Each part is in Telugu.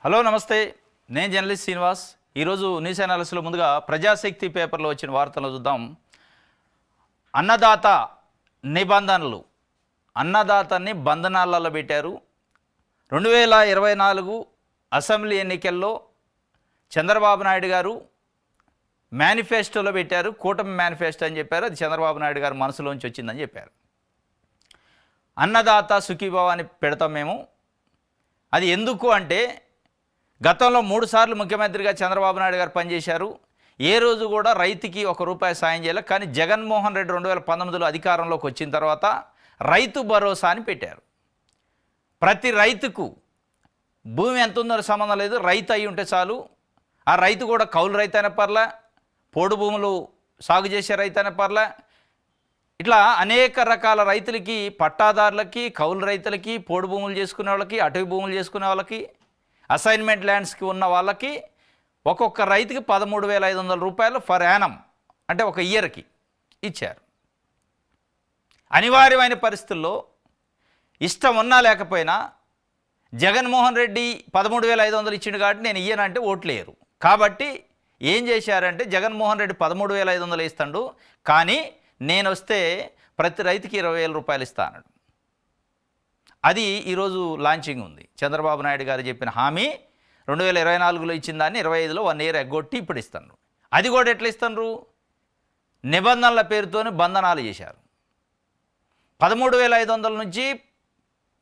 హలో నమస్తే, నేను జర్నలిస్ట్ శ్రీనివాస్. ఈరోజు న్యూస్ అనాలిసిస్లో ముందుగా ప్రజాశక్తి పేపర్లో వచ్చిన వార్తలు చూద్దాం. అన్నదాత నిబంధనలు, అన్నదాతని బంధనాలలో పెట్టారు. 2024 అసెంబ్లీ ఎన్నికల్లో చంద్రబాబు నాయుడు గారు మేనిఫెస్టోలో పెట్టారు. కూటమి మేనిఫెస్టో అని చెప్పారు. అది చంద్రబాబు నాయుడు గారు మనసులోంచి వచ్చిందని చెప్పారు. అన్నదాత సుఖీభవ అని పెడతాం మేము. అది ఎందుకు అంటే గతంలో 3 సార్లు ముఖ్యమంత్రిగా చంద్రబాబు నాయుడు గారు పనిచేశారు. ఏ రోజు కూడా రైతుకి ₹1 సాయం చేయలేదు. కానీ జగన్మోహన్ రెడ్డి 2019లో అధికారంలోకి వచ్చిన తర్వాత రైతు భరోసా అని పెట్టారు. ప్రతి రైతుకు భూమి ఎంత ఉందో సంబంధం లేదు, రైతు అయి ఉంటే చాలు. ఆ రైతు కూడా కౌలు రైతు అయినా పర్లే, పోడు భూములు సాగు చేసే రైతు అయినా పర్లే, ఇట్లా అనేక రకాల రైతులకి, పట్టాదారులకి, కౌలు రైతులకి, పోడు భూములు చేసుకునే వాళ్ళకి, అటవీ భూములు చేసుకునే వాళ్ళకి, అసైన్మెంట్ ల్యాండ్స్కి ఉన్న వాళ్ళకి ఒక్కొక్క రైతుకి ₹13,500 ఫర్ యానం, అంటే ఒక ఇయర్కి ఇచ్చారు. అనివార్యమైన పరిస్థితుల్లో ఇష్టం ఉన్నా లేకపోయినా జగన్మోహన్ రెడ్డి 13,500 ఇచ్చిండు కాబట్టి నేను ఇయ్యనంటే ఓట్లేరు. కాబట్టి ఏం చేశారంటే జగన్మోహన్ రెడ్డి 13,500 ఇస్తాడు, కానీ నేను వస్తే ప్రతి రైతుకి ₹20,000 ఇస్తాను. అది ఈరోజు లాంచింగ్ ఉంది. చంద్రబాబు నాయుడు గారు చెప్పిన హామీ 2024లో ఇచ్చిన దాన్ని 25లో 1 ఇయర్ ఎగ్గొట్టి ఇప్పుడు ఇస్తారు. అది కూడా ఎట్లా ఇస్తారు? నిబంధనల పేరుతోనే బంధనాలు చేశారు. 13,500 నుంచి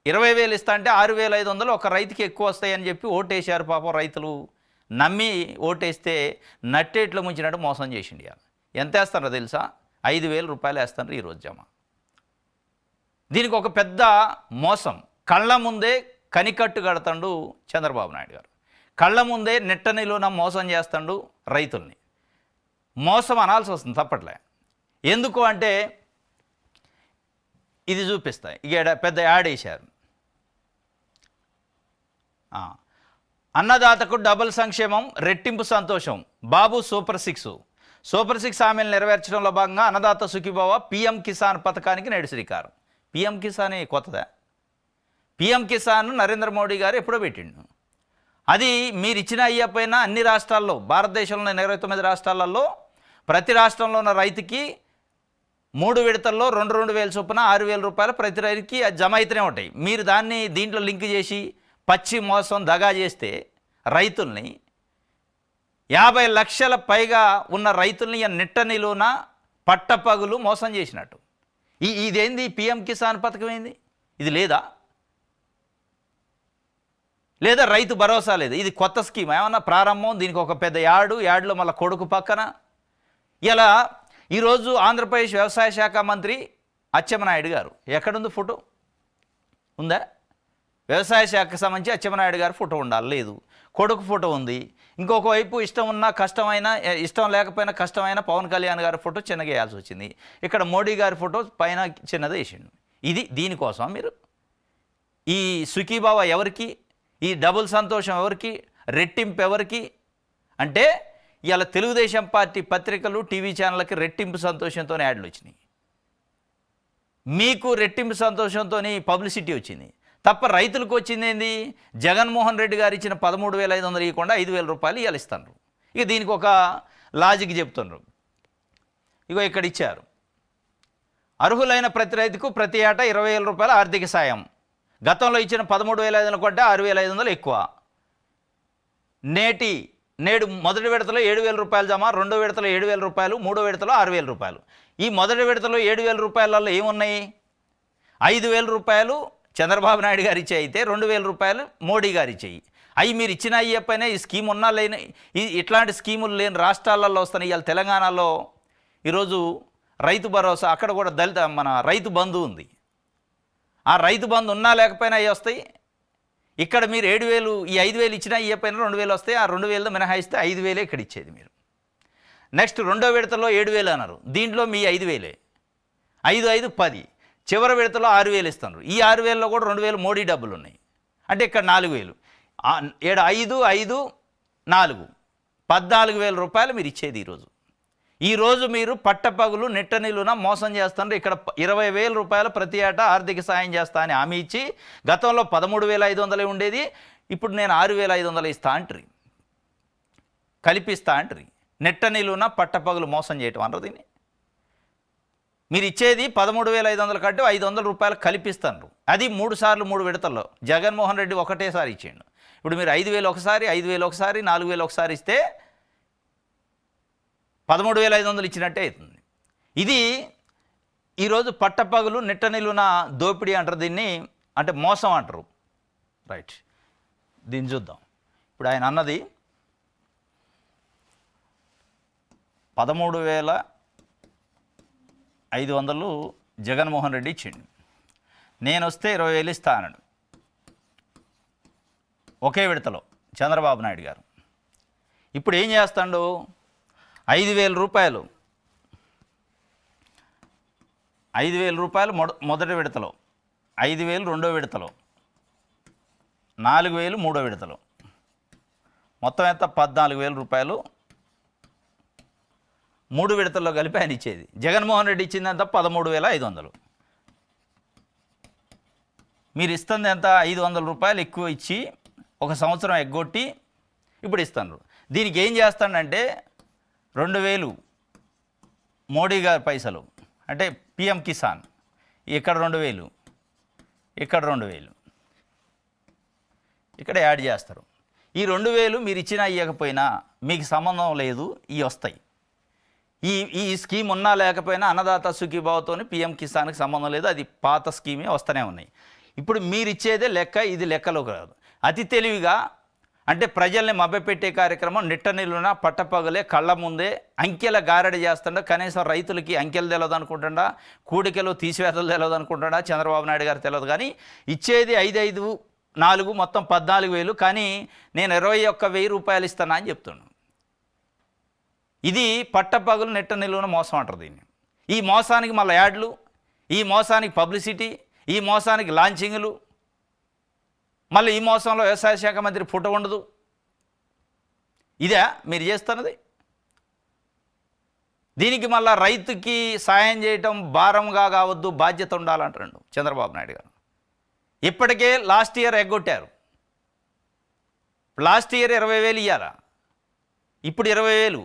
20,000 ఇస్తా అంటే 6,500 ఒక రైతుకి ఎక్కువ వస్తాయని చెప్పి ఓటేశారు. పాపం రైతులు నమ్మి ఓటేస్తే నట్టేట్లు ముంచినట్టు మోసం చేసిండి. ఎంత వేస్తారో తెలుసా? ₹5,000 వేస్తారు ఈరోజు జమ. దీనికి ఒక పెద్ద మోసం. కళ్ళ ముందే కనికట్టు కడతాడు చంద్రబాబు నాయుడు గారు. కళ్ళ ముందే నెట్టనిలోన మోసం చేస్తాడు రైతుల్ని. మోసం అనాల్సి వస్తుంది, తప్పట్లే. ఎందుకు అంటే ఇది చూపిస్తాయి. ఇక పెద్ద యాడ్ వేశారు. అన్నదాతకు డబుల్ సంక్షేమం, రెట్టింపు సంతోషం. బాబు సూపర్ 6 హామీలు నెరవేర్చడంలో భాగంగా అన్నదాత సుఖీభవ PM కిసాన్ పథకానికి నేడు శ్రీకారం. PM కిసాన్ కొత్తదా? PM కిసాన్ నరేంద్ర మోడీ గారు ఎప్పుడో పెట్టిండు. అది మీరు ఇచ్చిన అయ్యపోయినా అన్ని రాష్ట్రాల్లో, భారతదేశంలో 29 రాష్ట్రాలలో ప్రతి రాష్ట్రంలో ఉన్న రైతుకి 3 విడతల్లో 2,000 చొప్పున ₹6,000 ప్రతి రైతుకి జమ అయితేనే ఉంటాయి. మీరు దీంట్లో లింక్ చేసి పచ్చి మోసం దగా చేస్తే రైతుల్ని 50 లక్షల పైగా ఉన్న రైతుల్ని నిట్టనిలోన పట్టపగులు మోసం చేసినట్టు. ఇదేంది? PM కిసాన్ పథకం ఏంది? ఇది లేదా రైతు భరోసా లేదు. ఇది కొత్త స్కీమ్ ఏమన్నా ప్రారంభం? దీనికి ఒక పెద్ద యాడ్లో మళ్ళీ కొడుకు పక్కన. ఇలా ఈరోజు ఆంధ్రప్రదేశ్ వ్యవసాయ శాఖ మంత్రి అచ్చెన్నాయుడు గారు ఎక్కడుంది ఫోటో? ఉందా? వ్యవసాయ శాఖకు సంబంధించి అచ్చెన్నాయుడు గారి ఫోటో ఉండాలి, లేదు. కొడుకు ఫోటో ఉంది. ఇంకొక వైపు ఇష్టం ఉన్నా కష్టమైన, ఇష్టం లేకపోయినా కష్టమైన పవన్ కళ్యాణ్ గారి ఫోటో చిన్నగా వేయాల్సి వచ్చింది. ఇక్కడ మోడీ గారి ఫోటో పైన చిన్నది వేసిండు. దీనికోసం మీరు ఈ సుఖీభావ ఎవరికి? ఈ డబుల్ సంతోషం ఎవరికి? రెట్టింపు ఎవరికి? అంటే ఇలా తెలుగుదేశం పార్టీ పత్రికలు, టీవీ ఛానళ్ళకి రెట్టింపు సంతోషంతోనే యాడ్లు వచ్చినాయి. మీకు రెట్టింపు సంతోషంతో పబ్లిసిటీ వచ్చింది తప్ప రైతులకు వచ్చింది ఏంది? జగన్మోహన్ రెడ్డి గారు ఇచ్చిన 13,500 ఇవ్వకుండా ₹5,000 ఇవాళ ఇస్తారు. ఇక దీనికి ఒక లాజిక్ చెప్తున్నారు. ఇగో ఇక్కడ ఇచ్చారు. అర్హులైన ప్రతి రైతుకు ప్రతి ఏటా ₹20,000 ఆర్థిక సాయం. గతంలో ఇచ్చిన 13,500 కంటే 6,500 ఎక్కువ. నేడు మొదటి విడతలో ₹7,000 జమ, రెండో విడతలో ₹7,000, మూడో విడతలో ₹6,000. ఈ మొదటి విడతలో ₹7,000 ఏమున్నాయి? ₹5,000 చంద్రబాబు నాయుడు గారు ఇచ్చే, అయితే ₹2,000 మోడీ గారు ఇచ్చేయి. అవి మీరు ఇచ్చిన అయ్యప్పైనా ఈ స్కీమ్ ఉన్నా లేని, ఇట్లాంటి స్కీములు లేని రాష్ట్రాలలో వస్తున్నాయి. ఇవాళ తెలంగాణలో ఈరోజు రైతు భరోసా, అక్కడ కూడా మన రైతు బంధు ఉంది. ఆ రైతు బంధు ఉన్నా లేకపోయినా అవి వస్తాయి. ఇక్కడ మీరు 7,000, ఈ 5,000 ఇచ్చినా ఇవ్వకపోయినా 2,000 వస్తాయి. ఆ 2,000 మినహాయిస్తే 5,000 ఇక్కడ ఇచ్చేది మీరు. నెక్స్ట్ రెండో విడతలో 7,000 అన్నారు. దీంట్లో మీ 5,000, 5, 10. చివరి విడతలో 6,000 ఇస్తున్నారు. ఈ 6,000లో కూడా 2,000 మోడీ డబ్బులు ఉన్నాయి. అంటే ఇక్కడ 4,000. 5, 5, 4, ₹14,000 మీరు ఇచ్చేది ఈరోజు మీరు పట్టపగులు నెట్టనిలున మోసం చేస్తున్నారు. ఇక్కడ ₹20,000 ప్రతి ఏటా ఆర్థిక సాయం చేస్తా అని హామీ ఇచ్చి గతంలో 13,500 ఉండేది. ఇప్పుడు నేను 6,500 ఇస్తా అంటారు, కలిపిస్తా అంటారు. నెట్ట నిలువున పట్టపగలు మోసం చేయటం అంటారు దీన్ని. మీరు ఇచ్చేది 13,500 కంటే 500 రూపాయలు కల్పిస్తారు. అది 3 సార్లు 3 విడతల్లో. జగన్మోహన్ రెడ్డి ఒకటేసారి ఇచ్చిండు. ఇప్పుడు మీరు 5,000 ఒకసారి, 5,000 ఒకసారి, 4,000 ఒకసారి ఇస్తే 13,500 ఇచ్చినట్టే అవుతుంది. ఇది ఈరోజు పట్టపగలు నెట్ట నిలువున దోపిడీ అంటారు దీన్ని, అంటే మోసం అంటారు. రైట్, దీన్ని చూద్దాం. ఇప్పుడు ఆయన అన్నది 13,500 జగన్మోహన్ రెడ్డి ఇచ్చిండు. నేను వస్తే 20,000 ఇస్తా అన్నాడు ఒకే విడతలో చంద్రబాబు నాయుడు గారు. ఇప్పుడు ఏం చేస్తాడు? 5,000 రూపాయలు, 5,000 రూపాయలు మొదటి విడతలో, 5,000 రెండో విడతలో, 4,000 మూడో విడతలో, మొత్తం ఎంత? 14,000 రూపాయలు 3 విడతల్లో కలిపి ఆయన ఇచ్చేది. జగన్మోహన్ రెడ్డి ఇచ్చిందంత 13,500. మీరు ఇస్తుంది ఎంత? 500 రూపాయలు ఎక్కువ ఇచ్చి 1 సంవత్సరం ఎగ్గొట్టి ఇప్పుడు ఇస్తున్నారు. దీనికి ఏం చేస్తాడంటే 2,000 మోడీ గారి పైసలు, అంటే పిఎం కిసాన్, ఇక్కడ 2,000, ఇక్కడ 2,000, ఇక్కడ యాడ్ చేస్తారు. ఈ 2,000 మీరు ఇచ్చినా ఇవ్వకపోయినా మీకు సంబంధం లేదు, ఇవి వస్తాయి. ఈ స్కీమ్ ఉన్నా లేకపోయినా అన్నదాత సుఖీభావతో పిఎం కిసాన్కి సంబంధం లేదు, అది పాత స్కీమే వస్తూనే ఉన్నాయి. ఇప్పుడు మీరు ఇచ్చేదే లెక్క, ఇది లెక్కలోకి రాదు. అతి తెలివిగా అంటే ప్రజల్ని మభ్యపెట్టే కార్యక్రమం నిట్ట నిలువున పట్టపగలే కళ్ళ ముందే అంకెల గారడి చేస్తుండ. కనీసం రైతులకి అంకెలు తెలియదు అనుకుంటుండా, కూడికలు తీసివేతలు తెలియదు అనుకుంటుండా చంద్రబాబు నాయుడు గారు తెలియదు. కానీ ఇచ్చేది 5, 4 మొత్తం 14,000, కానీ నేను 21,000 రూపాయలు ఇస్తానా అని చెప్తున్నాను. ఇది పట్టపగలు నెట్ట నిలువున మోసం అంటారు దీన్ని. ఈ మోసానికి మళ్ళీ యాడ్లు, ఈ మోసానికి పబ్లిసిటీ, ఈ మోసానికి లాంచింగ్లు, మళ్ళీ ఈ మోసంలో వ్యవసాయ శాఖ మంత్రి ఫోటో ఉండదు. ఇదే మీరు చేస్తున్నది. దీనికి మళ్ళీ రైతుకి సాయం చేయటం భారంగా కావద్దు, బాధ్యత ఉండాలంటాడు చంద్రబాబు నాయుడు గారు. ఇప్పటికే లాస్ట్ ఇయర్ ఎగ్గొట్టారు. లాస్ట్ ఇయర్ 20,000 ఇవ్వాలా, ఇప్పుడు 20,000,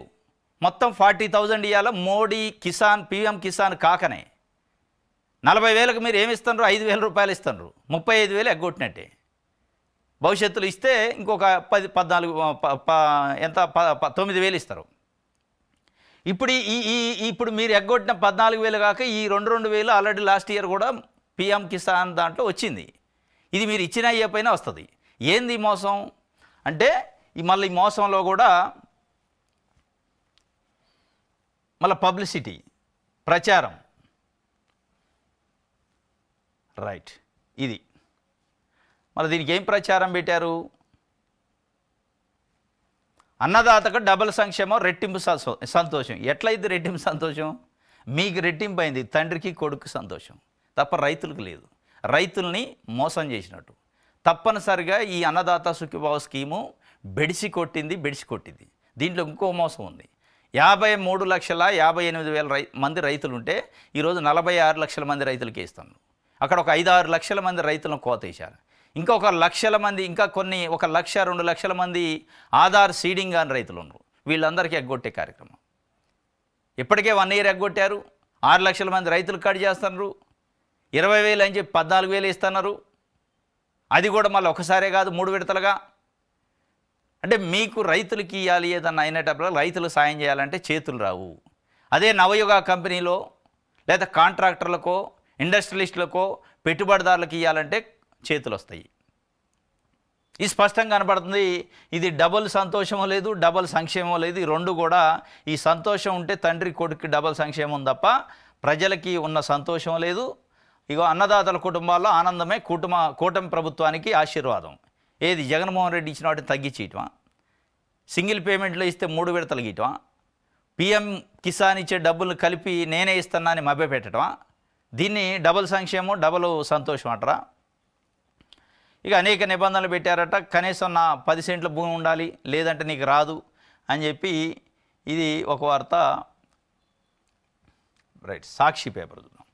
మొత్తం 40,000 ఇవ్వాలా. మోడీ కిసాన్, పిఎం కిసాన్ కాకనే 40,000కి మీరు ఏమి ఇస్తున్నారు? 5,000 రూపాయలు ఇస్తున్నారు. 35,000 ఎగ్గొట్టినట్టే. భవిష్యత్తులో ఇస్తే ఇంకొక 14 ఎంత 9,000 ఇస్తారు. ఇప్పుడు మీరు ఎగ్గొట్టిన 14,000 కాక ఈ 2,000 ఆల్రెడీ లాస్ట్ ఇయర్ కూడా పిఎం కిసాన్ దాంట్లో వచ్చింది. ఇది మీరు ఇచ్చినా ఇవ్వకపోయినా వస్తుంది. ఏంది మోసం అంటే మళ్ళీ ఈ మోసంలో కూడా మళ్ళీ పబ్లిసిటీ, ప్రచారం. రైట్, ఇది మళ్ళీ దీనికి ఏం ప్రచారం పెట్టారు? అన్నదాతకు డబుల్ సంక్షేమం, రెట్టింపు సంతోషం. ఎట్లయితే రెట్టింపు సంతోషం? మీకు రెట్టింపు అయింది, తండ్రికి కొడుకు సంతోషం తప్ప రైతులకు లేదు. రైతుల్ని మోసం చేసినట్టు. తప్పనిసరిగా ఈ అన్నదాత సుఖీభావ స్కీము బెడిసి కొట్టింది. దీంట్లో ఇంకో మోసం ఉంది. 53,58,000 మంది రైతులు ఉంటే ఈరోజు 46 లక్షల మంది రైతులకి ఇస్తాను. అక్కడ ఒక 5-6 లక్షల మంది రైతులను కోత వేశారు. ఇంకా 1 లక్షల మంది, ఇంకా కొన్ని 1-2 లక్షల మంది ఆధార్ సీడింగ్ అని రైతులు ఉన్నారు. వీళ్ళందరికీ ఎగ్గొట్టే కార్యక్రమం. ఇప్పటికే 1 ఇయర్ ఎగ్గొట్టారు. 6 లక్షల మంది రైతులు కట్ చేస్తున్నారు. 20,000 అని చెప్పి 14,000 ఇస్తున్నారు. అది కూడా మళ్ళీ ఒకసారే కాదు, 3 విడతలుగా. అంటే మీకు రైతులకి ఇవ్వాలి ఏదన్నా అయినప్పుడు రైతులు సాయం చేయాలంటే చేతులు రావు. అదే నవయుగ కంపెనీలో లేదా కాంట్రాక్టర్లకో, ఇండస్ట్రియలిస్టులకో, పెట్టుబడిదారులకు ఇవ్వాలంటే చేతులు వస్తాయి. ఇది స్పష్టంగా కనపడుతుంది. ఇది డబుల్ సంతోషమో లేదు, డబుల్ సంక్షేమం లేదు. ఈ రెండు కూడా, ఈ సంతోషం ఉంటే తండ్రి కొడుకు డబుల్ సంక్షేమం తప్ప ప్రజలకి ఉన్న సంతోషం లేదు. ఇగో అన్నదాతల కుటుంబాల్లో ఆనందమే కూటమి ప్రభుత్వానికి ఆశీర్వాదం. ఏది జగన్మోహన్ రెడ్డి ఇచ్చిన వాటిని తగ్గించేయటమా? సింగిల్ పేమెంట్లో ఇస్తే 3 విడతలు గీయటమా? పిఎం కిసాన్ ఇచ్చే డబ్బులు కలిపి నేనే ఇస్తున్నా అని మభ్యపెట్టడమా? దీన్ని డబుల్ సంక్షేమం, డబుల్ సంతోషం అంటారా? ఇక అనేక నిబంధనలు పెట్టారట. కనీసం నా 10 సెంట్ల భూమి ఉండాలి, లేదంటే నీకు రాదు అని చెప్పి. ఇది ఒక వార్త. రైట్, సాక్షి పేపర్ చూద్దాం.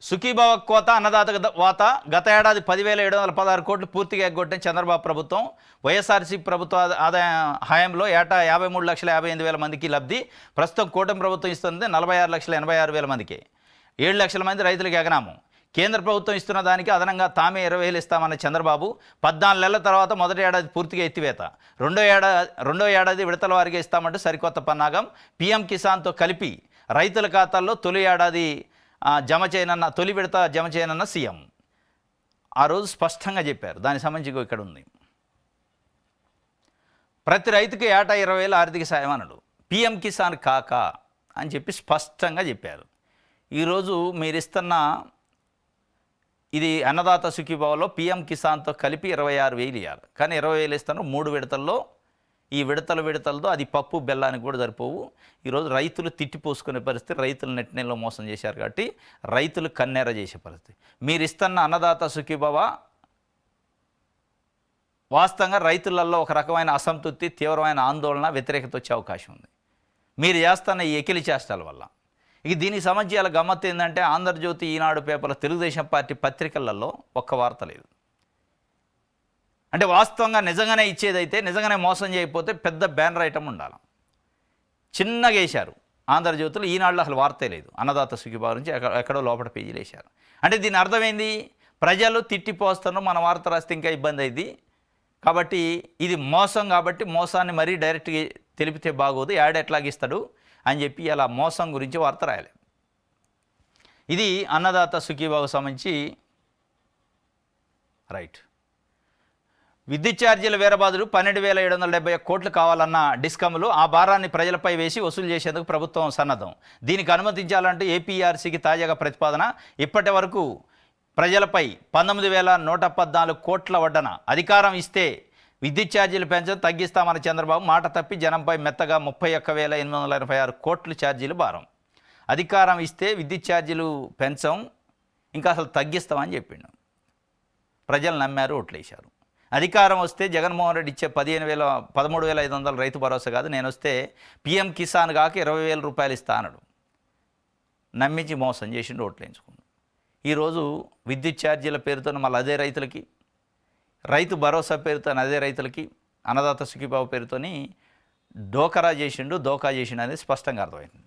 సుఖీభావ కోత అన్నదాత వాత గత ఏడాది 10,716 కోట్లు పూర్తిగా ఎగ్గొట్టిన చంద్రబాబు ప్రభుత్వం. వైఎస్ఆర్సీపీ ప్రభుత్వ ఆదాయ హయాంలో ఏటా 53,58,000 మందికి లబ్ధి. ప్రస్తుతం కూటమి ప్రభుత్వం ఇస్తుంది 46,86,000 మందికి. 7 లక్షల మంది రైతులకు ఎగనాము. కేంద్ర ప్రభుత్వం ఇస్తున్న దానికి అదనంగా తామే 20,000 ఇస్తామన్న చంద్రబాబు 14 నెలల తర్వాత మొదటి ఏడాది పూర్తిగా ఎత్తివేత. రెండో ఏడాది విడతల వారీగా ఇస్తామంటూ సరికొత్త పన్నాగం. పీఎం కిసాన్తో కలిపి రైతుల ఖాతాల్లో తొలి విడత జమ చేయనన్న సీఎం ఆ రోజు స్పష్టంగా చెప్పారు. దానికి సంబంధించి ఇక్కడ ఉంది. ప్రతి రైతుకి ఏటా 20,000 ఆర్థిక సాయం అన్నాడు. పీఎం కిసాన్ కాక అని చెప్పి స్పష్టంగా చెప్పారు. ఈరోజు మీరు ఇస్తున్న ఇది అన్నదాత సుఖీభావలో పీఎం కిసాన్తో కలిపి 26,000 ఇవ్వాలి. కానీ 20,000 ఇస్తాను 3 విడతల్లో. ఈ విడతలతో అది పప్పు బెల్లానికి కూడా సరిపోవు. ఈరోజు రైతులు తిట్టిపోసుకునే పరిస్థితి. రైతులు నెట్టినెల్లో మోసం చేశారు కాబట్టి రైతులు కన్నెర చేసే పరిస్థితి. మీరు ఇస్తున్న అన్నదాత సుఖీభావ వాస్తవంగా రైతులలో ఒక రకమైన అసంతృప్తి, తీవ్రమైన ఆందోళన, వ్యతిరేకత వచ్చే అవకాశం ఉంది మీరు చేస్తున్న ఈ ఎకిలి చేష్టాల వల్ల. ఇక దీనికి సంబంధించి అలా గమ్మత్తు ఏంటంటే ఆంధ్రజ్యోతి, ఈనాడు పేపర్ల, తెలుగుదేశం పార్టీ పత్రికలలో ఒక్క వార్త లేదు. అంటే వాస్తవంగా నిజంగానే ఇచ్చేదైతే, నిజంగానే మోసం చేయకపోతే పెద్ద బ్యానర్ ఐటమ్ ఉండాలి. చిన్నగా వేశారు ఆంధ్రజ్యోతిలో, ఈనాడులో అసలు వార్తే లేదు. అన్నదాత సుఖీభావ నుంచి ఎక్కడో లోపల పేజీలు వేశారు. అంటే దీని అర్థమైంది, ప్రజలు తిట్టిపోస్తున్నారు, మన వార్త రాస్తే ఇంకా ఇబ్బంది అయింది కాబట్టి ఇది మోసం. కాబట్టి మోసాన్ని మరీ డైరెక్ట్గా తెలిపితే బాగోదు, యాడ్ ఎట్లాగిస్తాడు అని చెప్పి అలా మోసం గురించి వార్త రాయాలి. ఇది అన్నదాత సుఖీభావకు సంబంధించి. రైట్. విద్యుత్ ఛార్జీల వేరబాదులు 12,771 కోట్లు కావాలన్న డిస్కమ్లు ఆ భారాన్ని ప్రజలపై వేసి వసూలు చేసేందుకు ప్రభుత్వం సన్నద్ధం. దీనికి అనుమతించాలంటూ ఏపీఆర్సీకి తాజాగా ప్రతిపాదన. ఇప్పటి వరకు ప్రజలపై 19,114 కోట్ల వడ్డన. అధికారం ఇస్తే విద్యుత్ ఛార్జీలు పెంచడం తగ్గిస్తామన్న చంద్రబాబు మాట తప్పి జనంపై మెత్తగా 31,886 కోట్లు ఛార్జీలు భారం. అధికారం ఇస్తే విద్యుత్ ఛార్జీలు పెంచం, ఇంకా అసలు తగ్గిస్తామని చెప్పిండు. ప్రజలు నమ్మారు, ఓట్లేశారు. అధికారం వస్తే జగన్మోహన్ రెడ్డి ఇచ్చే 13,500 రైతు భరోసా కాదు, నేను వస్తే పీఎం కిసాన్ కాక 20,000 రూపాయలు ఇస్తా అన్నాడు. నమ్మించి మోసం చేసిండు, ఓట్లేయించుకుండు. ఈరోజు విద్యుత్ ఛార్జీల పేరుతో మళ్ళీ అదే రైతులకి, రైతు భరోసా పేరుతో అదే రైతులకి, అన్నదాత సుఖీభావ పేరుతోని దోకా చేసిండు అనేది స్పష్టంగా అర్థమైంది.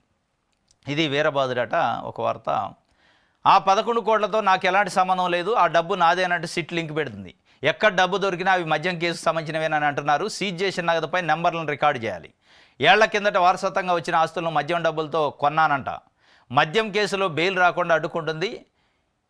ఇది వీరబాదుడట ఒక వార్త. ఆ 11 కోట్లతో నాకు ఎలాంటి సంబంధం లేదు, ఆ డబ్బు నాదే అన్నట్టు సిట్ లింక్ పెడుతుంది. ఎక్కడ డబ్బు దొరికినా అవి మద్యం కేసుకు సంబంధించినవేనని అంటున్నారు. సీజ్ చేసిన నగదుపై నెంబర్లను రికార్డు చేయాలి. ఏళ్ల కిందట వారసత్వంగా వచ్చిన ఆస్తులను మద్యం డబ్బులతో కొన్నానంట. మద్యం కేసులో బెయిల్ రాకుండా అడ్డుకుంటుంది.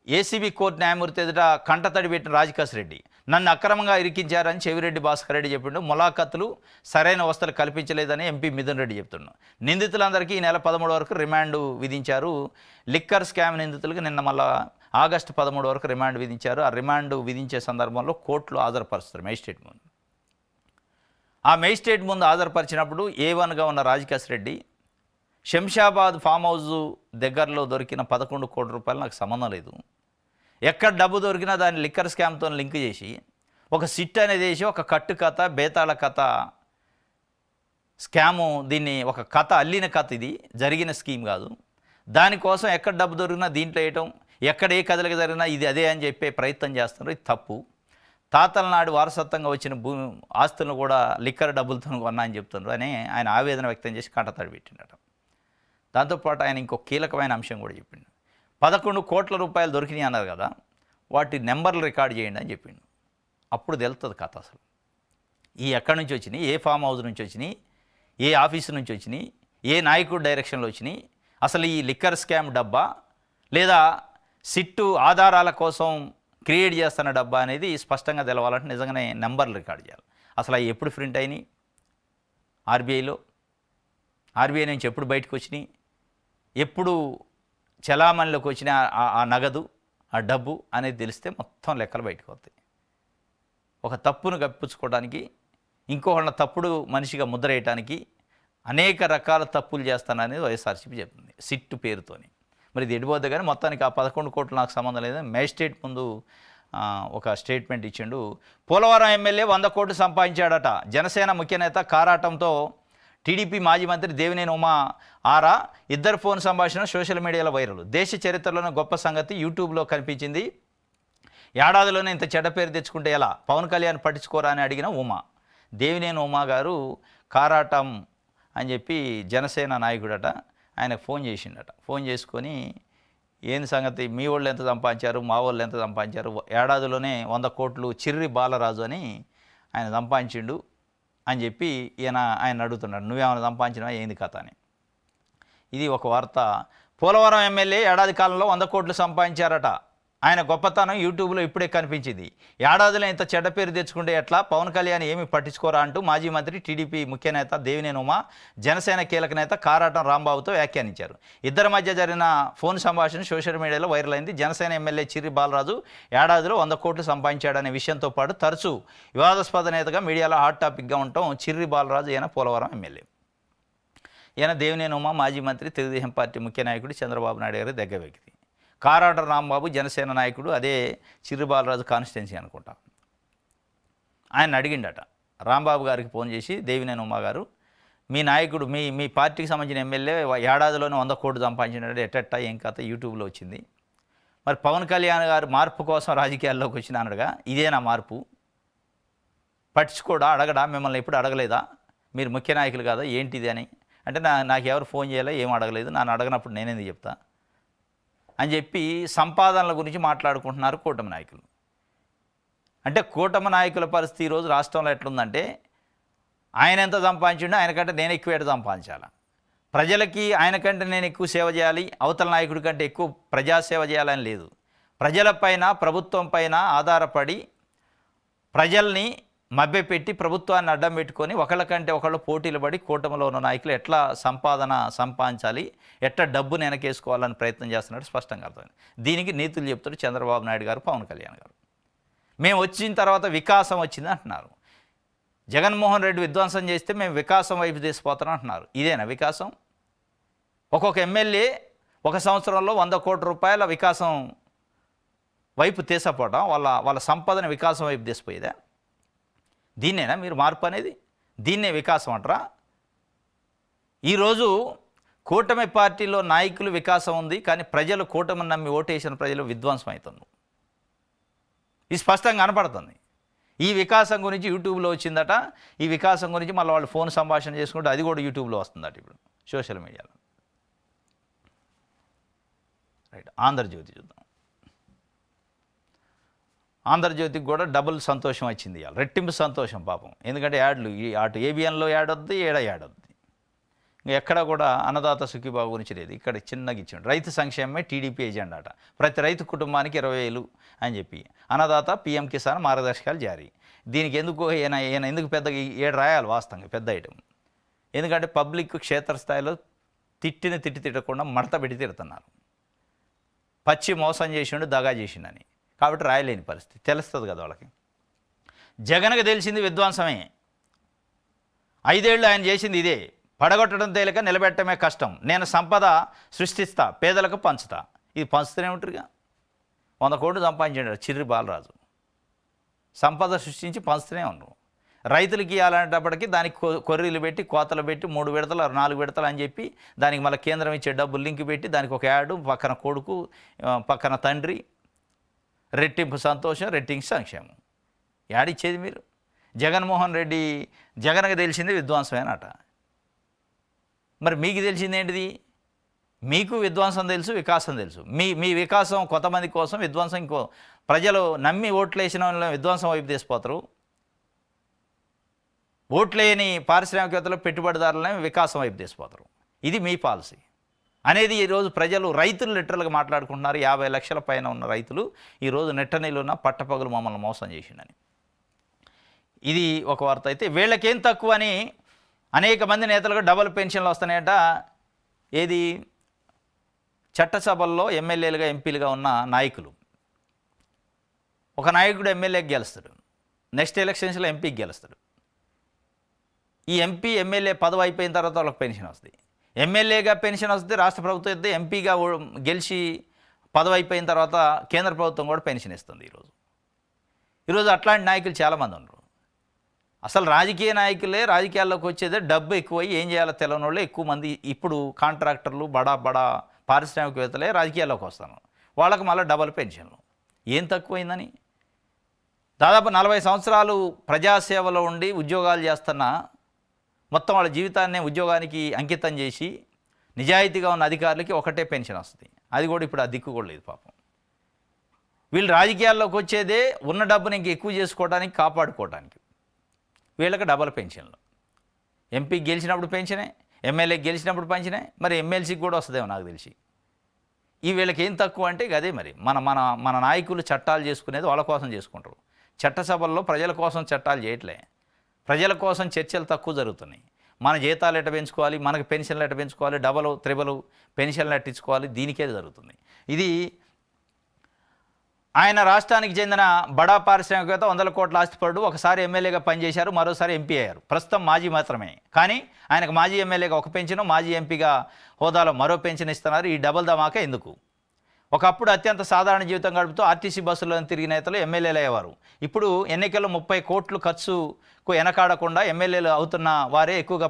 ఏసీబీ కోర్టు న్యాయమూర్తి ఎదుట కంటతడి పెట్టిన రాజకాస్ రెడ్డి. నన్ను అక్రమంగా ఇరికించారని చెవిరెడ్డి భాస్కర్ రెడ్డి చెప్పిండు. ములాఖతులు సరైన వసతులు కల్పించలేదని ఎంపీ మిథున్ రెడ్డి చెప్తున్నాడు. నిందితులందరికీ ఈ నెల 13 వరకు రిమాండ్ విధించారు. లిక్కర్ స్కామ్ నిందితులకు నిన్న మళ్ళా ఆగస్టు 13 వరకు రిమాండ్ విధించారు. ఆ రిమాండ్ విధించే సందర్భంలో కోర్టులో హాజరుపరుస్తారు మేజిస్ట్రేట్ ముందు. ఆ మేజిస్ట్రేట్ ముందు హాజరుపరిచినప్పుడు A1గా ఉన్న రాజకాస్ రెడ్డి శంషాబాద్ ఫామ్ హౌస్ దగ్గరలో దొరికిన 11 కోట్ల రూపాయలు నాకు సంబంధం లేదు, ఎక్కడ డబ్బు దొరికినా దాన్ని లిక్కర్ స్కామ్తో లింక్ చేసి ఒక సిట్ అనేది వేసి ఒక కట్టు కథ, బేతాళ కథ, స్కాము, దీన్ని ఒక కథ, అల్లిన కథ, ఇది జరిగిన స్కీమ్ కాదు. దానికోసం ఎక్కడ డబ్బు దొరికినా దీంట్లో వేయటం, ఎక్కడ ఏ కథలకు జరిగినా ఇది అదే అని చెప్పే ప్రయత్నం చేస్తున్నారు. ఇది తప్పు. తాతల నాడు వారసత్వంగా వచ్చిన ఆస్తులను కూడా లిక్కర్ డబ్బులతో కొన్నా అని చెప్తున్నారు అని ఆయన ఆవేదన వ్యక్తం చేసి కంటతడి పెట్టిండట. దాంతోపాటు ఆయన ఇంకో కీలకమైన అంశం కూడా చెప్పిండు. 11 కోట్ల రూపాయలు దొరికినాయి అన్నారు కదా, వాటి నెంబర్లు రికార్డు చేయండి అని చెప్పిండు. అప్పుడు తెలుస్తుంది కథ అసలు. ఈ ఎక్కడి నుంచి వచ్చినాయి, ఏ ఫామ్ హౌస్ నుంచి వచ్చినాయి, ఏ ఆఫీసు నుంచి వచ్చినాయి, ఏ నాయకుడు డైరెక్షన్లో వచ్చినాయి, అసలు ఈ లిక్కర్ స్కామ్ డబ్బా లేదా సిట్టు ఆధారాల కోసం క్రియేట్ చేస్తున్న డబ్బా అనేది స్పష్టంగా తెలవాలంటే నిజంగానే నెంబర్లు రికార్డు చేయాలి. అసలు అవి ఎప్పుడు ప్రింట్ అయినాయి, ఆర్బీఐ నుంచి ఎప్పుడు బయటకు వచ్చినాయి, ఎప్పుడు చలామణిలోకి వచ్చిన ఆ నగదు, ఆ డబ్బు అనేది తెలిస్తే మొత్తం లెక్కలు బయటకు వస్తాయి. ఒక తప్పును కప్పించుకోవడానికి, ఇంకొకళ్ళ తప్పుడు మనిషిగా ముద్ర వేయడానికి అనేక రకాల తప్పులు చేస్తాననేది వైఎస్ఆర్సీపీ చెప్తుంది సిట్టు పేరుతోని. మరి ఇది ఎడిపోద్ది కానీ మొత్తానికి ఆ 11 కోట్లు నాకు సంబంధం లేదని మేజిస్ట్రేట్ ముందు ఒక స్టేట్మెంట్ ఇచ్చిండు. పోలవరం ఎమ్మెల్యే 100 కోట్లు సంపాదించాడట. జనసేన ముఖ్య నేత కారాటంతో టీడీపీ మాజీ మంత్రి దేవినేని ఉమా ఆరా ఇద్దరు ఫోన్ సంభాషణ సోషల్ మీడియాలో వైరల్. దేశ చరిత్రలోనే గొప్ప సంగతి యూట్యూబ్లో కనిపించింది. ఏడాదిలోనే ఇంత చెడ్డ పేరు తెచ్చుకుంటే ఎలా, పవన్ కళ్యాణ్ పట్టించుకోరా అని అడిగిన ఉమా. దేవినేని ఉమా గారు కారాటం అని చెప్పి జనసేన నాయకుడట, ఆయనకు ఫోన్ చేసిండట. ఫోన్ చేసుకొని ఏంది సంగతి, మీ వాళ్ళు ఎంత సంపాదించారు, మా వాళ్ళు ఎంత సంపాదించారు, ఏడాదిలోనే 100 కోట్లు చిర్రి బాలరాజు అని ఆయన సంపాదించిండు అని చెప్పి ఆయన అడుగుతున్నాడు, నువ్వేమైనా సంపాదించినవా ఏంది కథ అని. ఇది ఒక వార్త. పోలవరం ఎమ్మెల్యే ఏడాది కాలంలో 100 కోట్లు సంపాదించారట. ఆయన గొప్పతనం యూట్యూబ్లో ఇప్పుడే కనిపించింది. ఏడాదిలో ఇంత చెడ్డ పేరు తెచ్చుకుంటే ఎట్లా, పవన్ కళ్యాణ్ ఏమీ పట్టించుకోరా అంటూ మాజీ మంత్రి టీడీపీ ముఖ్య నేత దేవినేని ఉమా జనసేన కీలక నేత కారాటం రాంబాబుతో వ్యాఖ్యానించారు. ఇద్దరి మధ్య జరిగిన ఫోన్ సంభాషణ సోషల్ మీడియాలో వైరల్ అయింది. జనసేన ఎమ్మెల్యే చిర్రి బాలరాజు ఏడాదిలో 100 కోట్లు సంపాదించాడనే విషయంతో పాటు తరచూ వివాదాస్పద నేతగా మీడియాలో హాట్ టాపిక్గా ఉండటం చిర్రి బాలరాజు ఈయన పోలవరం ఎమ్మెల్యే. ఈయన దేవినేని ఉమా మాజీ మంత్రి, తెలుగుదేశం పార్టీ ముఖ్య నాయకుడు చంద్రబాబు నాయుడు గారి దగ్గర వ్యక్తి. కారాట రాంబాబు జనసేన నాయకుడు, అదే చిర్రి బాలరాజు కాన్స్టిట్యున్సీ అనుకుంటా. ఆయన అడిగిండట రాంబాబు గారికి ఫోన్ చేసి, దేవినేని ఉమా గారు, మీ నాయకుడు మీ పార్టీకి సంబంధించిన ఎమ్మెల్యే ఏడాదిలోనే 100 కోట్లు సంపాదించినట్టు ఎట్టెట్టా ఏం కథ యూట్యూబ్లో వచ్చింది. మరి పవన్ కళ్యాణ్ గారు మార్పు కోసం రాజకీయాల్లోకి వచ్చిన అన్నాడుగా, ఇదేనా మార్పు? పట్టించుకోడా, అడగడా, మిమ్మల్ని ఎప్పుడు అడగలేదా, మీరు ముఖ్య నాయకులు కాదా ఏంటిది అని అంటే, నాకు ఎవరు ఫోన్ చేయాలో ఏం అడగలేదు, నన్ను అడగనప్పుడు నేనేంది చెప్తా అని చెప్పి సంపాదనల గురించి మాట్లాడుకుంటున్నారు కూటమి నాయకులు. అంటే కూటమి నాయకుల పరిస్థితి ఈరోజు రాష్ట్రంలో ఎట్లుందంటే, ఆయన ఎంత సంపాదించిండో ఆయనకంటే నేను ఎక్కువ ఏట సంపాదించాలి, ప్రజలకి ఆయనకంటే నేను ఎక్కువ సేవ చేయాలి, అవతల నాయకుడి కంటే ఎక్కువ ప్రజాసేవ చేయాలని లేదు. ప్రజలపైన ప్రభుత్వం పైన ఆధారపడి ప్రజల్ని మభ్యపెట్టి ప్రభుత్వాన్ని అడ్డం పెట్టుకొని ఒకళ్ళకంటే ఒకళ్ళు పోటీలు పడి కూటమిలో ఉన్న నాయకులు ఎట్లా సంపాదన సంపాదించాలి, ఎట్లా డబ్బుని వెనకేసుకోవాలని ప్రయత్నం చేస్తున్నట్టు స్పష్టంగా అర్థమైంది. దీనికి నీతులు చెప్తారు చంద్రబాబు నాయుడు గారు, పవన్ కళ్యాణ్ గారు. మేము వచ్చిన తర్వాత వికాసం వచ్చింది అంటున్నారు. జగన్మోహన్ రెడ్డి విధ్వంసం చేస్తే మేము వికాసం వైపు తీసిపోతాం అంటున్నారు. ఇదేనా వికాసం? ఒక్కొక్క ఎమ్మెల్యే ఒక సంవత్సరంలో 100 కోట్ల రూపాయల వికాసం వైపు తీసపోవడం, వాళ్ళ సంపదన వికాసం వైపు తీసిపోయేదా? దీన్నేనా మీరు మార్పు అనేది? దీన్నే వికాసం అంటారా? ఈరోజు కూటమి పార్టీలో నాయకులు వికాసం ఉంది, కానీ ప్రజలు కూటమిని నమ్మి ఓటేసిన ప్రజలు విధ్వంసం అవుతున్నారు. ఇది స్పష్టంగా కనపడుతుంది. ఈ వికాసం గురించి యూట్యూబ్లో వచ్చిందట. ఈ వికాసం గురించి మళ్ళీ వాళ్ళు ఫోన్ సంభాషణ చేసుకుంటే అది కూడా యూట్యూబ్లో వస్తుందట ఇప్పుడు సోషల్ మీడియాలో. రైట్, ఆంధ్రజ్యోతి చూద్దాం. ఆంధ్రజ్యోతికి కూడా డబుల్ సంతోషం వచ్చింది ఇవాళ, రెట్టింపు సంతోషం పాపం. ఎందుకంటే యాడ్లు అటు ఏబిఎన్లో యాడ్ వద్దు, యాడ్ వద్దు. ఇంకా ఎక్కడ కూడా అన్నదాత సుఖీబాబు గురించి లేదు. ఇక్కడ చిన్నగా ఇచ్చాడు, రైతు సంక్షేమమే టీడీపీ ఎజెండా అట. ప్రతి రైతు కుటుంబానికి 20,000 అని చెప్పి అన్నదాత పీఎం కిసాన్ మార్గదర్శకాలు జారీ. దీనికి ఎందుకు ఈయన ఎందుకు పెద్దగా 7 రాయాలి వాస్తవంగా, పెద్ద ఐటమ్. ఎందుకంటే పబ్లిక్ క్షేత్రస్థాయిలో తిట్టకుండా మడత పెట్టి తిడుతున్నారు. పచ్చి మోసం చేసిండు, దగా చేసిండని, కాబట్టి రాయలేని పరిస్థితి. తెలుస్తుంది కదా వాళ్ళకి. జగన్కి తెలిసింది విధ్వంసమే. 5 ఏళ్ళు ఆయన చేసింది ఇదే. పడగొట్టడం తేలిక, నిలబెట్టడమే కష్టం. నేను సంపద సృష్టిస్తా, పేదలకు పంచుతా. ఇది పంచుతూనే ఉంటారుగా. 100 కోట్లు సంపాదించాడు చిర్రి బాలరాజు. సంపద సృష్టించి పంచుతూనే ఉండరు. రైతులకి ఇవ్వాలనేటప్పటికీ దానికి కొర్రీలు పెట్టి, కోతలు పెట్టి 3 విడతలు 4 విడతలు అని చెప్పి దానికి మళ్ళీ కేంద్రం ఇచ్చే డబ్బులు లింక్ పెట్టి దానికి ఒక యాడు, పక్కన కొడుకు, పక్కన తండ్రి, రెట్టింపు సంతోషం, రెట్టింపు సంక్షేమం. యాడిచ్చేది మీరు? జగన్మోహన్ రెడ్డి జగన్కి తెలిసింది విధ్వంసమేనట. మరి మీకు తెలిసింది ఏంటిది? మీకు విధ్వంసం తెలుసు, వికాసం తెలుసు. మీ వికాసం కొంతమంది కోసం, విధ్వంసం ఇంకో ప్రజలు నమ్మి ఓట్లేసిన విధ్వంసం వైపు తీసిపోతారు. ఓట్లేని పారిశ్రామికవేత్తలు, పెట్టుబడిదారులని వికాసం వైపు తీసిపోతారు. ఇది మీ పాలసీ అనేది ఈరోజు ప్రజలు, రైతులు లిటరల్గా మాట్లాడుకుంటున్నారు. 50 లక్షల పైన ఉన్న రైతులు ఈరోజు నెట్టనీళ్ళున్న పట్టపగలు మమ్మల్ని మోసం చేసిండని. ఇది ఒక వార్త. అయితే వీళ్ళకేం తక్కువ అని అనేక మంది నేతలకు డబుల్ పెన్షన్లు వస్తున్నాయట. ఏది? చట్టసభల్లో ఎమ్మెల్యేలుగా, ఎంపీలుగా ఉన్న నాయకులు. ఒక నాయకుడు ఎమ్మెల్యేకి గెలుస్తాడు, నెక్స్ట్ ఎలక్షన్స్లో ఎంపీకి గెలుస్తాడు. ఈ ఎంపీ, ఎమ్మెల్యే పదవి అయిపోయిన తర్వాత వాళ్ళకి పెన్షన్ వస్తుంది. ఎమ్మెల్యేగా పెన్షన్ వస్తుంది, రాష్ట్ర ప్రభుత్వం ఇస్తే, ఎంపీగా గెలిచి పదవి అయిపోయిన తర్వాత కేంద్ర ప్రభుత్వం కూడా పెన్షన్ ఇస్తుంది. ఈరోజు అట్లాంటి నాయకులు చాలామంది ఉన్నారు. అసలు రాజకీయ నాయకులే రాజకీయాల్లోకి వచ్చేదే డబ్బు ఎక్కువై ఏం చేయాలో తెలియని వాళ్ళే ఎక్కువ మంది. ఇప్పుడు కాంట్రాక్టర్లు బడా పారిశ్రామికవేత్తలే రాజకీయాల్లోకి వస్తాను. వాళ్ళకి మళ్ళీ డబల్ పెన్షన్లు. ఏం తక్కువైందని? దాదాపు 40 సంవత్సరాలు ప్రజాసేవలో ఉండి ఉద్యోగాలు చేస్తున్న, మొత్తం వాళ్ళ జీవితాన్నే ఉద్యోగానికి అంకితం చేసి నిజాయితీగా ఉన్న అధికారులకి ఒకటే పెన్షన్ వస్తుంది. అది కూడా ఇప్పుడు ఆ దిక్కు కూడా లేదు పాపం. వీళ్ళు రాజకీయాల్లోకి వచ్చేదే ఉన్న డబ్బుని ఇంక ఎక్కువ చేసుకోవడానికి, కాపాడుకోవడానికి. వీళ్ళకి డబల్ పెన్షన్లు. ఎంపీకి గెలిచినప్పుడు పెన్షనే, ఎమ్మెల్యేకి గెలిచినప్పుడు పెన్షనే, మరి ఎమ్మెల్సీకి కూడా వస్తుందేమో నాకు తెలిసి. ఈ వీళ్ళకి ఏం తక్కువ అంటే అదే మరి. మన మన మన నాయకులు చట్టాలు చేసుకునేది వాళ్ళ కోసం చేసుకుంటారు. చట్టసభల్లో ప్రజల కోసం చట్టాలు చేయట్లే, ప్రజల కోసం చర్చలు తక్కువ జరుగుతున్నాయి. మన జీతాలు ఎట్ట పెంచుకోవాలి, మనకు పెన్షన్లు ఎట్ట పెంచుకోవాలి, డబల్ త్రిబల్ పెన్షన్లు ఎట్టించుకోవాలి, దీనికే జరుగుతుంది. ఇది ఆయన రాష్ట్రానికి చెందిన బడా పారిశ్రామికవేత్త, 100 కోట్ల ఆస్తిపరుడు. ఒకసారి ఎమ్మెల్యేగా పనిచేశారు, మరోసారి ఎంపీ అయ్యారు. ప్రస్తుతం మాజీ మాత్రమే, కానీ ఆయనకు మాజీ ఎమ్మెల్యేగా ఒక పెన్షన్, మాజీ ఎంపీగా హోదాలో మరో పెన్షన్ ఇస్తున్నారు. ఈ డబుల్ ధమాకా ఎందుకు? ఒకప్పుడు అత్యంత సాధారణ జీవితం గడుపుతూ ఆర్టీసీ బస్సుల్లో తిరిగిన నేతలు ఎమ్మెల్యేలు అయ్యేవారు. ఇప్పుడు ఎన్నికల్లో 30 కోట్లు ఖర్చుకు వెనకాడకుండా ఎమ్మెల్యేలు అవుతున్న వారే ఎక్కువగా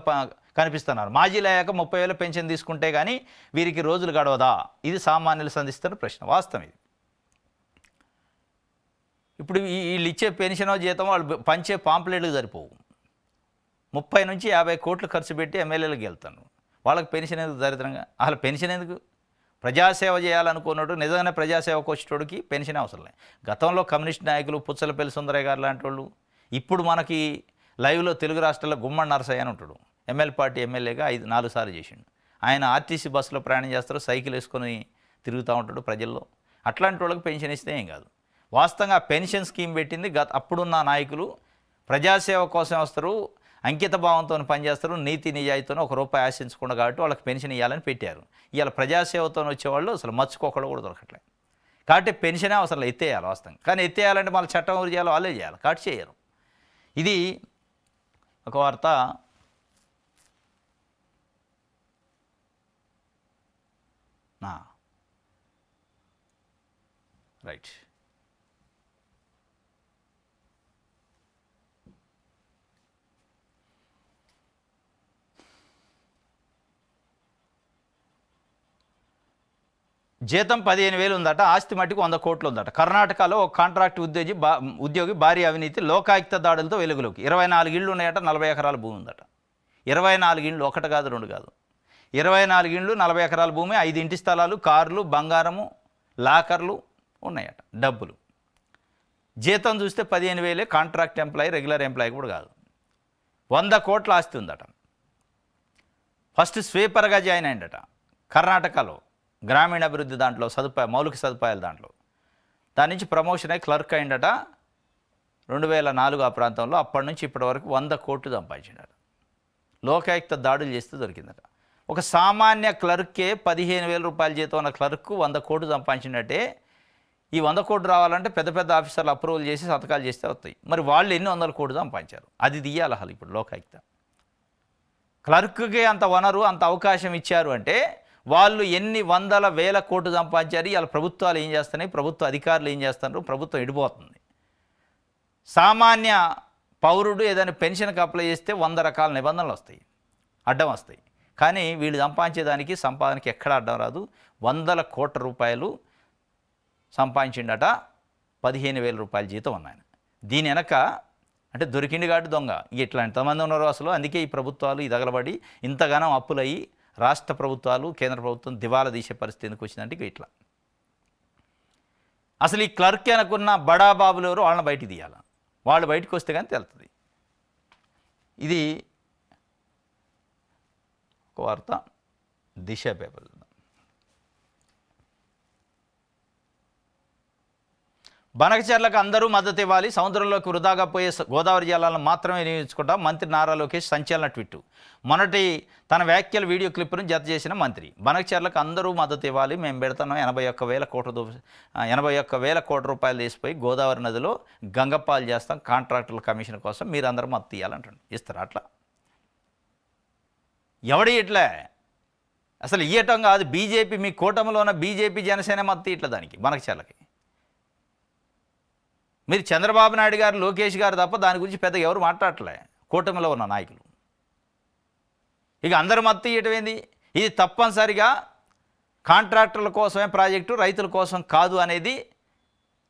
కనిపిస్తున్నారు. మాజీలు అయ్యాక 30,000 పెన్షన్ తీసుకుంటే కానీ వీరికి రోజులు గడవదా? ఇది సామాన్యులు సంధిస్తున్న ప్రశ్న. వాస్తవం ఇది. ఇప్పుడు వీళ్ళు ఇచ్చే పెన్షనో జీతం, వాళ్ళు పంచే పాంప్లెట్లు సరిపోవు. 30 నుంచి 50 కోట్లు ఖర్చు పెట్టి ఎమ్మెల్యేలకు వెళ్తాను. వాళ్ళకి పెన్షన్ ఎందుకు? దరిద్రంగా అసలు పెన్షన్ ఎందుకు? ప్రజాసేవ చేయాలనుకున్నాడు, నిజంగానే ప్రజాసేవకు వచ్చేటోడికి పెన్షన్ అవసరం లేదు. గతంలో కమ్యూనిస్ట్ నాయకులు పుచ్చలపల్లి సుందరయ్య గారు లాంటి వాళ్ళు, ఇప్పుడు మనకి లైవ్లో తెలుగు రాష్ట్రాల్లో గుమ్మడి నరసయ్య అని ఉంటాడు. ఎమ్మెల్యే పార్టీ ఎమ్మెల్యేగా 4 సార్లు చేసిండు. ఆయన ఆర్టీసీ బస్సులో ప్రయాణం చేస్తారు, సైకిల్ వేసుకొని తిరుగుతూ ఉంటాడు ప్రజల్లో. అట్లాంటి వాళ్ళకి పెన్షన్ ఇస్తే ఏం కాదు. వాస్తవంగా పెన్షన్ స్కీమ్ పెట్టింది అప్పుడున్న నాయకులు. ప్రజాసేవ కోసం వస్తారు, అంకిత భావంతో పనిచేస్తారు, నీతి నిజాయితీతో ₹1 ఆశించకుండా, కాబట్టి వాళ్ళకి పెన్షన్ ఇవ్వాలని పెట్టారు. ఇవాళ ప్రజాసేవతో వచ్చేవాళ్ళు అసలు మర్చుకోకుండా కూడా దొరకట్లేదు. కాబట్టి పెన్షనే అవసరం ఎత్తేయాలి వాస్తవంగా. కానీ ఎత్తేయాలంటే మళ్ళీ చట్టం ఎవరు చేయాలో వాళ్ళే చేయాలి, కాబట్టి చేయరు. ఇది ఒక వార్త. రైట్. జీతం 15,000 ఉందట, ఆస్తి మట్టికి 100 కోట్లు ఉందట. కర్ణాటకలో ఒక కాంట్రాక్ట్ ఉద్యోగి భారీ అవినీతి లోకాయుక్త దాడులతో వెలుగులోకి. 24 ఇళ్ళు ఉన్నాయట, 40 ఎకరాల భూమి ఉందట. 24 ఇండ్లు, ఒకటి కాదు రెండు కాదు, 24 ఇండ్లు, 40 ఎకరాల భూమి, 5 ఇంటి స్థలాలు, కార్లు, బంగారము, లాకర్లు ఉన్నాయట, డబ్బులు. జీతం చూస్తే 15,000. కాంట్రాక్ట్ ఎంప్లాయీ, రెగ్యులర్ ఎంప్లాయీ కూడా కాదు. 100 కోట్ల ఆస్తి ఉందట. ఫస్ట్ స్వీపర్గా జాయిన్ అయిందట కర్ణాటకలో, గ్రామీణాభివృద్ధి దాంట్లో, మౌలిక సదుపాయాల దాంట్లో. దాని నుంచి ప్రమోషన్ అయ్యి క్లర్క్ అయిందట 2004 ఆ ప్రాంతంలో. అప్పటి నుంచి ఇప్పటి వరకు 100 కోట్లు సంపాదించాడు. లోకాయుక్త దాడులు చేస్తూ దొరికిందట. ఒక సామాన్య క్లర్కే 15,000 రూపాయల జీతం ఉన్న క్లర్క్ 100 కోట్లు సంపాదించినట్టే. ఈ 100 కోట్లు రావాలంటే పెద్ద పెద్ద ఆఫీసర్లు అప్రూవల్ చేసి సంతకాలు చేస్తే వస్తాయి. మరి వాళ్ళు ఎన్ని 100 కోట్లు సంపాదించారు? అది తీయాలి అసలు. ఇప్పుడు లోకాయుక్త క్లర్క్కి అంత వనరు, అంత అవకాశం ఇచ్చారు అంటే వాళ్ళు ఎన్ని 100,000 కోట్లు సంపాదించారు. ఇవాళ ప్రభుత్వాలు ఏం చేస్తున్నాయి, ప్రభుత్వ అధికారులు ఏం చేస్తున్నారు, ప్రభుత్వం ఇడిపోతుంది. సామాన్య పౌరుడు ఏదైనా పెన్షన్కి అప్లై చేస్తే 100 రకాల నిబంధనలు వస్తాయి, అడ్డం వస్తాయి. కానీ వీళ్ళు సంపాదించేదానికి, సంపాదనకి ఎక్కడ అడ్డం రాదు. 100 కోట్ల రూపాయలు సంపాదించిండట, 15,000 రూపాయల జీతం ఉన్నాయన. దీని వెనక అంటే దొరికింది కాబట్టి దొంగ. ఇట్లా ఎంతమంది ఉన్నారు అసలు. అందుకే ఈ ప్రభుత్వాలు ఈ దగలబడి ఇంతగానో అప్పులయ్యి రాష్ట్ర ప్రభుత్వాలు, కేంద్ర ప్రభుత్వం దివాలా తీసే పరిస్థితి ఎందుకు వచ్చిందంటే ఇట్లా. అసలు ఈ క్లర్క్ అనుకున్న బడా బాబులు ఎవరు, వాళ్ళని బయటికి తీయాలి. వాళ్ళు బయటకు వస్తే కానీ తెలుస్తుంది. ఇది ఒక వార్త. దిశ పేపర్. బనకచెర్లకు అందరూ మద్దతు ఇవ్వాలి, సముద్రంలోకి వృధాగా పోయే గోదావరి జలాలను మాత్రమే వినియోగించుకుంటాం. మంత్రి నారా లోకేష్ సంచలన ట్వీట్. మొన్నటి తన వ్యాఖ్యల వీడియో క్లిప్ను జత చేసిన మంత్రి. బనకచెర్లకు అందరూ మద్దతు ఇవ్వాలి, మేము పెడతాం 81,000 కోట్ల రూపాయలు తీసిపోయి గోదావరి నదిలో గంగపాలు చేస్తాం కాంట్రాక్టర్ల కమిషన్ కోసం, మీరు అందరూ మద్దతు ఇవ్వాలంటాడు. ఇస్తారా అట్లా? ఎవడి ఇట్లా అసలు ఇయ్యటం కాదు. బీజేపీ, మీ కూటమిలో ఉన్న బీజేపీ, జనసేన మద్దతు ఇట్లా దానికి బనకచెర్లకి. మీరు చంద్రబాబు నాయుడు గారు, లోకేష్ గారు తప్ప దాని గురించి పెద్దగా ఎవరు మాట్లాడలే, కూటమిలో ఉన్న నాయకులు. ఇక అందరు మద్దతు ఇవ్వటం ఏంది? ఇది తప్పనిసరిగా కాంట్రాక్టర్ల కోసమే ప్రాజెక్టు, రైతుల కోసం కాదు అనేది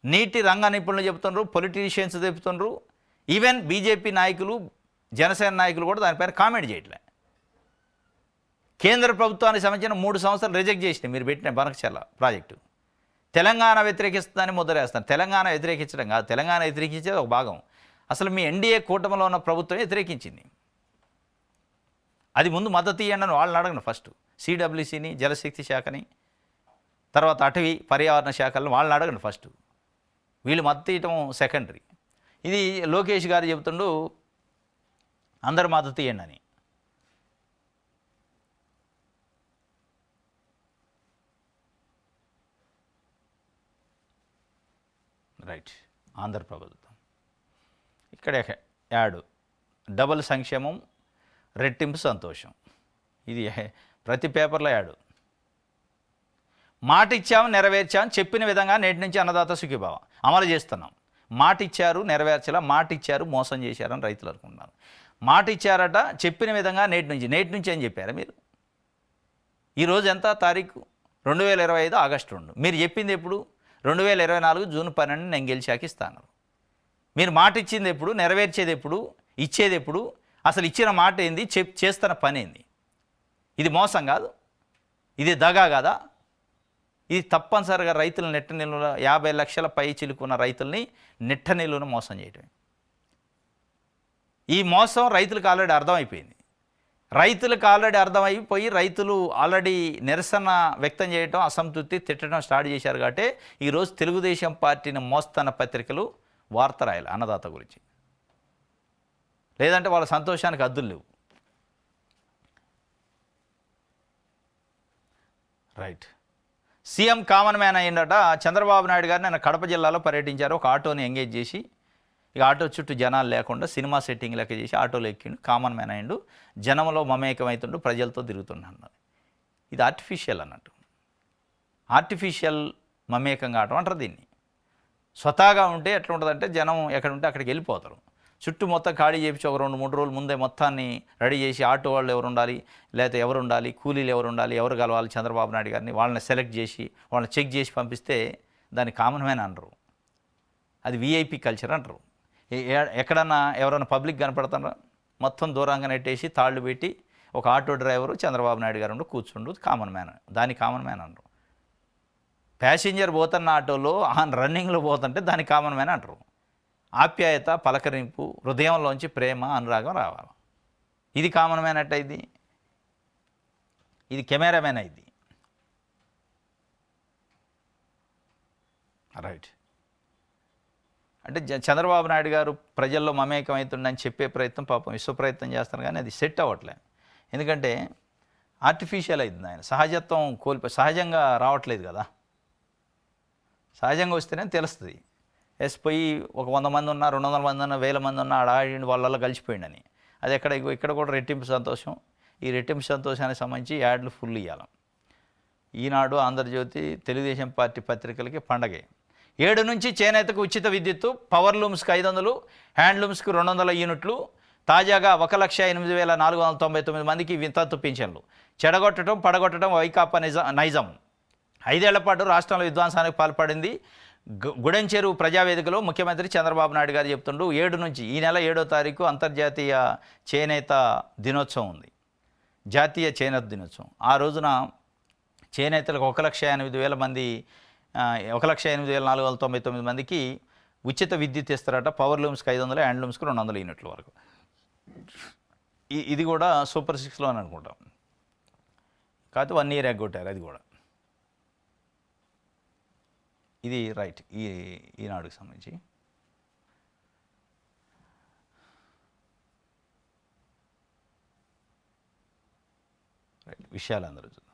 నీటి రంగ నిపుణులు చెబుతున్నారు, పొలిటీషియన్స్ చెబుతున్నారు. ఈవెన్ బీజేపీ నాయకులు, జనసేన నాయకులు కూడా దానిపైన కామెంట్ చేయట్లే. కేంద్ర ప్రభుత్వానికి సంబంధించిన 3 సంవత్సరాలు రిజెక్ట్ చేసినాయి మీరు పెట్టిన బనకచర్ల ప్రాజెక్టు. తెలంగాణ వ్యతిరేకిస్తుందని ముద్రేస్తాను. తెలంగాణ వ్యతిరేకించడం కాదు, తెలంగాణ వ్యతిరేకించేది ఒక భాగం. అసలు మీ ఎన్డీఏ కూటమిలో ఉన్న ప్రభుత్వం వ్యతిరేకించింది. అది ముందు మద్దతు ఇవ్వండి అని వాళ్ళని అడగండి. ఫస్ట్ సిడబ్ల్యూసీని, జలశక్తి శాఖని, తర్వాత అటవీ పర్యావరణ శాఖలను వాళ్ళని అడగండి ఫస్ట్. వీళ్ళు మద్దతు ఇవ్వటం సెకండరీ. ఇది లోకేష్ గారు చెబుతుండు అందరు మద్దతు ఇవ్వండి అని. రైట్. ఆంధ్ర ప్రభుత్వం ఇక్కడ యాడ్ డబుల్ సంక్షేమం, రెట్టింపు సంతోషం. ఇది ప్రతి పేపర్లో యాడు. మాట ఇచ్చాము, నెరవేర్చాం, చెప్పిన విధంగా నేటి నుంచి అన్నదాత సుఖీభావ అమలు చేస్తున్నాం. మాట ఇచ్చారు, నెరవేర్చలా, మాట ఇచ్చారు, మోసం చేశారని రైతులు అనుకుంటున్నారు. మాట ఇచ్చారట, చెప్పిన విధంగా నేటి నుంచి ఏం చెప్పారా మీరు? ఈరోజు ఎంత తారీఖు? 2025 ఆగస్టు 2. మీరు చెప్పింది ఎప్పుడు? 2024 జూన్ 12 నేను గెలిచాక ఇస్తాను. మీరు మాట ఇచ్చింది ఎప్పుడు? నెరవేర్చేది ఎప్పుడు? ఇచ్చేది ఎప్పుడు? అసలు ఇచ్చిన మాట ఏంది? చేస్తున్న పని ఏంది? ఇది మోసం కాదు? ఇది దగా కాదా? ఇది తప్పనిసరిగా రైతుల నెట్ట నిల్వల 50 లక్షల పై చిలుకున్న రైతుల్ని నెట్ట నిల్వను మోసం చేయటమే. ఈ మోసం రైతులకు ఆల్రెడీ అర్థమైపోయింది. రైతులకు ఆల్రెడీ అర్థమైపోయి రైతులు ఆల్రెడీ నిరసన వ్యక్తం చేయటం, అసంతృప్తి, తిట్టడం స్టార్ట్ చేశారు. కాబట్టి ఈరోజు తెలుగుదేశం పార్టీని మోస్తున్న పత్రికలు వార్త రాయాలి అన్నదాత గురించి. లేదంటే వాళ్ళ సంతోషానికి హద్దులు లేవు. రైట్. సీఎం కామన్ మ్యాన్ అయ్యిందట. చంద్రబాబు నాయుడు గారు నిన్న కడప జిల్లాలో పర్యటించారు. ఒక ఆటోని ఎంగేజ్ చేసి, ఇక ఆటో చుట్టూ జనాలు లేకుండా సినిమా సెట్టింగ్ లెక్క చేసి ఆటోలో ఎక్కిండు, కామన్ మ్యాన్ అయ్యిండు, జనంలో మమేకమవుతుండు, ప్రజలతో తిరుగుతున్నాడు. ఇది ఆర్టిఫిషియల్ అన్నట్టు. ఆర్టిఫిషియల్ మమేకం కావటం అంటారు దీన్ని. స్వతహాగా ఉంటే ఎట్లా ఉంటుందంటే జనం ఎక్కడ ఉంటే అక్కడికి వెళ్ళిపోతారు. చుట్టూ మొత్తం ఖాళీ చేయించి ఒక 2-3 రోజుల ముందే మొత్తాన్ని రెడీ చేసి ఆటో వాళ్ళు ఎవరు ఉండాలి, లేకపోతే ఎవరు ఉండాలి, కూలీలు ఎవరు ఉండాలి, ఎవరు కలవాలి చంద్రబాబు నాయుడు గారిని, వాళ్ళని సెలెక్ట్ చేసి వాళ్ళని చెక్ చేసి పంపిస్తే దాన్ని కామన్ మ్యాన్ అనరు. అది వీఐపీ కల్చర్ అంటారు. ఎక్కడన్నా ఎవరైనా పబ్లిక్ కనపడుతున్నారా? మొత్తం దూరంగా నెట్టేసి తాళ్ళు పెట్టి ఒక ఆటో డ్రైవరు చంద్రబాబు నాయుడు గారు ఉండి కూర్చుండు, కామన్ మ్యాన్. దాన్ని కామన్ మ్యాన్ అనరు. ప్యాసింజర్ పోతున్న ఆటోలో రన్నింగ్లో పోతుంటే దాన్ని కామన్ మ్యాన్ అంటారు. ఆప్యాయత, పలకరింపు, హృదయంలోంచి ప్రేమ, అనురాగం రావాలి. ఇది కామన్ మ్యాన్ అట్ట. ఇది కెమెరామ్యాన్ అయింది. రైట్. అంటే చంద్రబాబు నాయుడు గారు ప్రజల్లో మమేకం అవుతుండని చెప్పే ప్రయత్నం పాపం విశ్వప్రయత్నం చేస్తారు, కానీ అది సెట్ అవ్వట్లే. ఎందుకంటే ఆర్టిఫిషియల్ అవుతుంది. ఆయన సహజత్వం సహజంగా రావట్లేదు కదా. సహజంగా వస్తేనే తెలుస్తుంది. పోయి ఒక 100 మంది ఉన్నా, 200 మంది ఉన్నా, 1000 మంది ఉన్నా, ఆడాడి వాళ్ళల్లో కలిసిపోయిండని. అది ఇక్కడ కూడా రెట్టింపు సంతోషం. ఈ రెట్టింపు సంతోషానికి సంబంధించి యాడ్లు ఫుల్ ఇవ్వాలి. ఈనాడు, ఆంధ్రజ్యోతి, తెలుగుదేశం పార్టీ పత్రికలకి పండగే. 7 నుంచి చేనేతకు ఉచిత విద్యుత్తు, పవర్ లూమ్స్కి 500, హ్యాండ్లూమ్స్కి 200 యూనిట్లు. తాజాగా 1,08,499 మందికి వితంతు పింఛన్లు. చెడగొట్టడం, పడగొట్టడం వైకాపా నైజం. 5 ఏళ్ల పాటు రాష్ట్రంలో విధ్వంసానికి పాల్పడింది. గుడెంచెరు ప్రజావేదికలో ముఖ్యమంత్రి చంద్రబాబు నాయుడు గారు చెప్తుండు, 7 నుంచి ఈ నెల 7వ తారీఖు అంతర్జాతీయ చేనేత దినోత్సవం ఉంది. జాతీయ చేనేత దినోత్సవం. ఆ రోజున చేనేతలకు 1,08,000 మంది, 1,08,499 మందికి ఉచిత విద్యుత్ ఇస్తారట. పవర్ లూమ్స్కి 500, హ్యాండ్లూమ్స్కి 200 యూనిట్ల వరకు. ఇది కూడా సూపర్ 6లో అని అనుకుంటాం. కాకపోతే 1 ఇయర్ ఎగ్గొట్టారు. అది కూడా ఇది రైట్. ఈనాడుకి సంబంధించి రైట్ విషయాలు అందరూ చూద్దాం.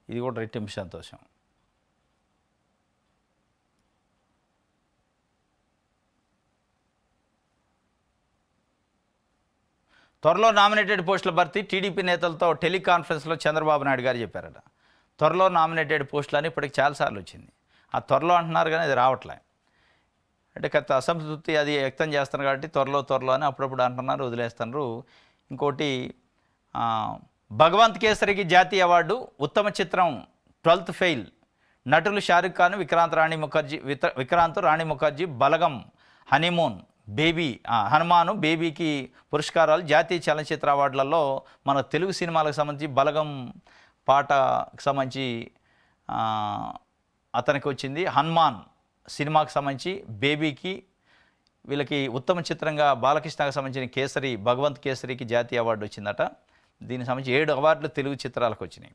ఇది కూడా రెట్టింపు సంతోషం. త్వరలో నామినేటెడ్ పోస్టుల భర్తీ, టీడీపీ నేతలతో టెలికాన్ఫరెన్స్లో చంద్రబాబు నాయుడు గారు చెప్పారట. త్వరలో నామినేటెడ్ పోస్టులు అని ఇప్పటికి చాలాసార్లు వచ్చింది. ఆ త్వరలో అంటున్నారు కానీ అది రావట్లే. అంటే కొంత అసంతృప్తి అది వ్యక్తం చేస్తున్నారు కాబట్టి త్వరలో అని అప్పుడప్పుడు అంటున్నారు, వదిలేస్తున్నారు. ఇంకోటి భగవంత్ కేసరికి జాతీయ అవార్డు, ఉత్తమ చిత్రం 12th ఫెయిల్, నటులు షారుఖ్ ఖాన్, విక్రాంత్, రాణి ముఖర్జీ, బలగం, హనీమూన్, బేబీ, హనుమాను, బేబీకి పురస్కారాలు. జాతీయ చలనచిత్ర అవార్డులలో మన తెలుగు సినిమాలకు సంబంధించి బలగం పాటకు సంబంధించి అతనికి వచ్చింది. హనుమాన్ సినిమాకి సంబంధించి బేబీకి, వీళ్ళకి ఉత్తమ చిత్రంగా బాలకృష్ణకు సంబంధించిన కేసరి, భగవంత్ కేసరికి జాతీయ అవార్డు వచ్చిందట. దీనికి సంబంధించి 7 అవార్డులు తెలుగు చిత్రాలకు వచ్చినాయి.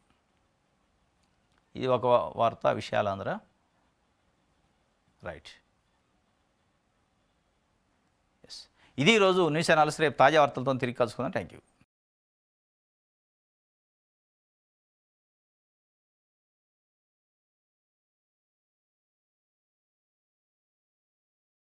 ఇది ఒక వార్త. విషయాలు అందరూ రైట్. ఎస్, ఇది ఈరోజు న్యూస్ అనాలిసిస్. రేపు తాజా వార్తలతో తిరిగి కలుసుకుందాం. Thank you.